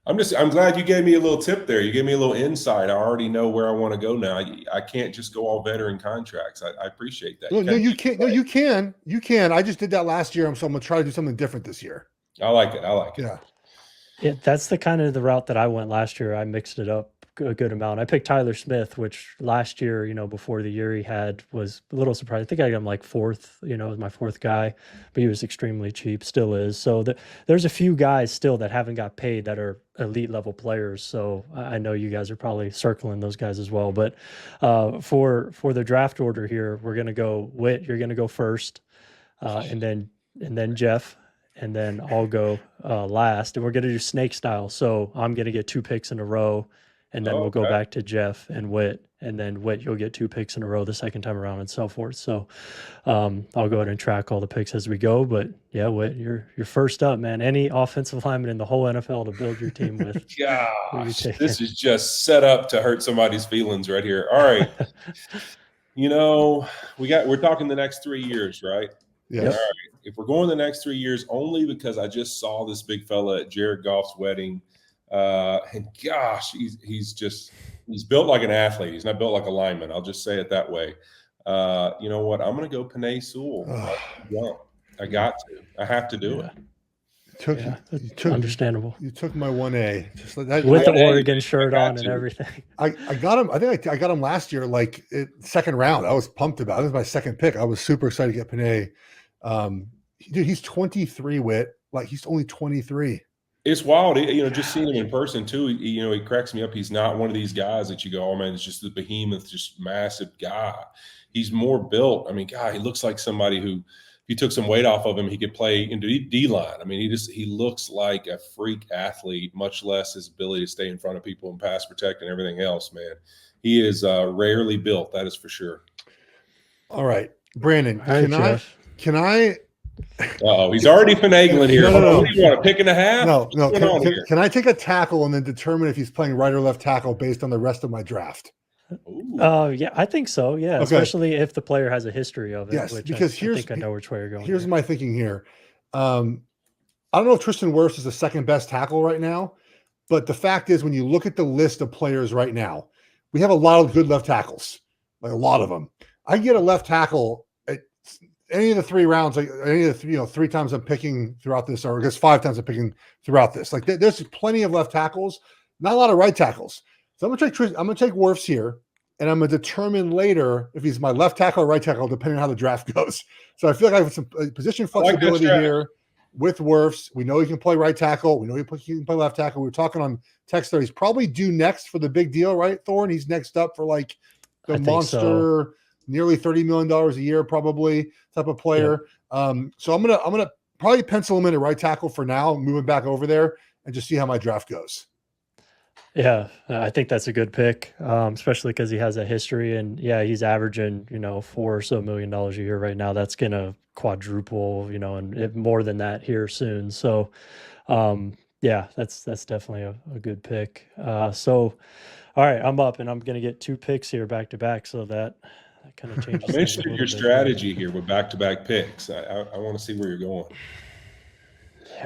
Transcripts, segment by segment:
I'm glad you gave me a little tip there. You gave me a little insight. I already know where I want to go now. I can't just go all veteran contracts. I appreciate that. No, you can't. No, you can. You can. I just did that last year, so I'm gonna try to do something different this year. I like it. I like it. Yeah. Yeah, that's the kind of the route that I went last year. I mixed it up a good amount. I picked Tyler Smith, which last year, before the year he had, was a little surprised. I think I got him like fourth, as my fourth guy, but he was extremely cheap, still is. So there's a few guys still that haven't got paid that are elite level players. So I know you guys are probably circling those guys as well. But for the draft order here, we're gonna go Whit. You're gonna go first, and then Jeff, and then I'll go last, and we're going to do snake style. So I'm going to get 2 picks in a row, and then we'll go back to Jeff and Whit, and then Whit, you'll get 2 picks in a row the second time around, and so forth. So I'll go ahead and track all the picks as we go. But yeah, Whit, you're first up, man. Any offensive lineman in the whole NFL to build your team with? Gosh, this is just set up to hurt somebody's feelings right here. All right. We're talking the next 3 years, right? Yeah. All right. If we're going the next 3 years, only because I just saw this big fella at Jared Goff's wedding, and gosh, he's built like an athlete. He's not built like a lineman. I'll just say it that way. You know what? I'm going to go Penei Sewell. I got to. I have to do it. You took understandable. You took my 1A just like that, with the Oregon shirt on and everything. I got him. I think I got him last year, like second round. I was pumped about it. This was my second pick. I was super excited to get Penei. Dude, he's 23, Whit. Like, he's only 23. It's wild. Just seeing him in person too. He cracks me up. He's not one of these guys that you go, oh man, it's just the behemoth, just massive guy. He's more built. I mean, God, he looks like somebody who, if you took some weight off of him, he could play into D-line. I mean, he looks like a freak athlete, much less his ability to stay in front of people and pass protect and everything else, man. He is rarely built, that is for sure. All right, Brandon, can I? He's already finagling here. No. What do you want, a pick and a half? No. Can I take a tackle and then determine if he's playing right or left tackle based on the rest of my draft? Yeah, I think so. Yeah, okay. Especially if the player has a history of it. Yes, which because I think I know which way you're going. Here's my thinking here. I don't know if Tristan Wirfs is the second best tackle right now, but the fact is, when you look at the list of players right now, we have a lot of good left tackles, like a lot of them. I get a left tackle at any of the 3 rounds, like any of the 3 times I'm picking throughout this, or I guess 5 times I'm picking throughout this. Like there's plenty of left tackles, not a lot of right tackles. So I'm gonna take Wirfs here, and I'm gonna determine later if he's my left tackle or right tackle, depending on how the draft goes. So I feel like I have some position flexibility here with Wirfs. We know he can play right tackle. We know he can play left tackle. We were talking on text there. He's probably due next for the big deal, right, Thorn? He's next up for like the monster, nearly $30 million a year, probably type of player. Yep. So I'm gonna probably pencil him in at right tackle for now, moving back over there, and just see how my draft goes. Yeah, I think that's a good pick, especially because he has a history, and he's averaging, $4 or so million a year right now. That's going to quadruple, and more than that here soon. So, that's definitely a good pick. So, all right, I'm up, and I'm going to get 2 picks here back to back. So that kind of changes. I'm interested in your strategy here with back-to-back picks. I want to see where you're going.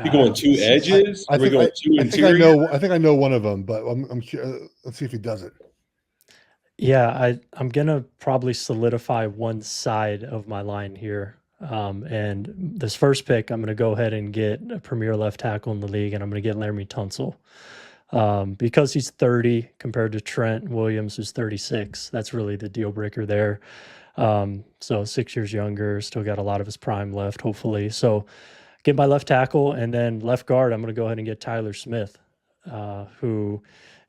You going 2 edges? I think I know one of them, but I'm curious. Let's see if he does it. Yeah, I'm gonna probably solidify one side of my line here. And this first pick, I'm gonna go ahead and get a premier left tackle in the league, and I'm gonna get Laremy Tunsil. Because he's 30 compared to Trent Williams, who's 36. That's really the deal breaker there. So 6 years younger, still got a lot of his prime left, hopefully. So get my left tackle, and then left guard, I'm going to go ahead and get Tyler Smith, who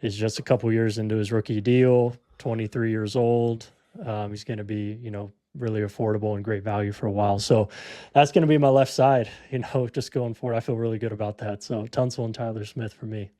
is just a couple years into his rookie deal, 23 years old. He's going to be, really affordable and great value for a while. So that's going to be my left side, just going forward. I feel really good about that. So Tunsil and Tyler Smith for me.